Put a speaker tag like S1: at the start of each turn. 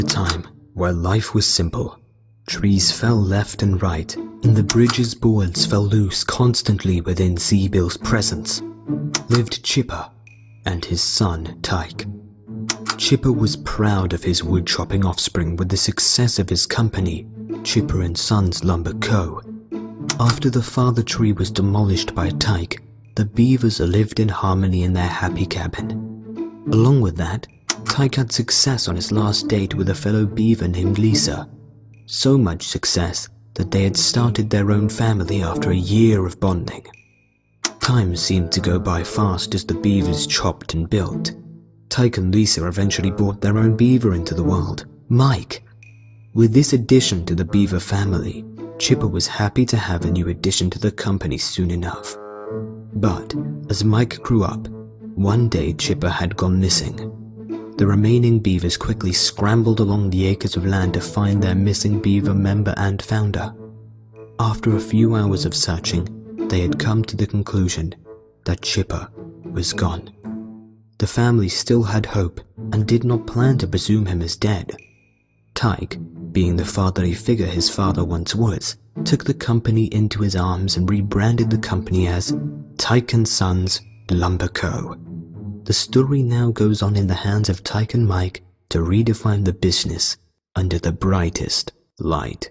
S1: A time where life was simple. Trees fell left and right, and the bridge's boards fell loose constantly within Zeebill's presence, lived Chipper and his son, Tyke. Chipper was proud of his wood-chopping offspring with the success of his company, Chipper and Sons Lumber Co. After the father tree was demolished by Tyke, the beavers lived in harmony in their happy cabin. Along with that, Tyke had success on his last date with a fellow beaver named Lisa. So much success that they had started their own family after a year of bonding. Time seemed to go by fast as the beavers chopped and built. Tyke and Lisa eventually brought their own beaver into the world, Mike. With this addition to the beaver family, Chipper was happy to have a new addition to the company soon enough. But as Mike grew up, one day Chipper had gone missing. The remaining beavers quickly scrambled along the acres of land to find their missing beaver member and founder. After a few hours of searching, they had come to the conclusion that Chipper was gone. The family still had hope and did not plan to presume him as dead. Tyke, being the fatherly figure his father once was, took the company into his arms and rebranded the company as Tyke and Sons Lumber Co. The story now goes on in the hands of Tyke and Mike to redefine the business under the brightest light.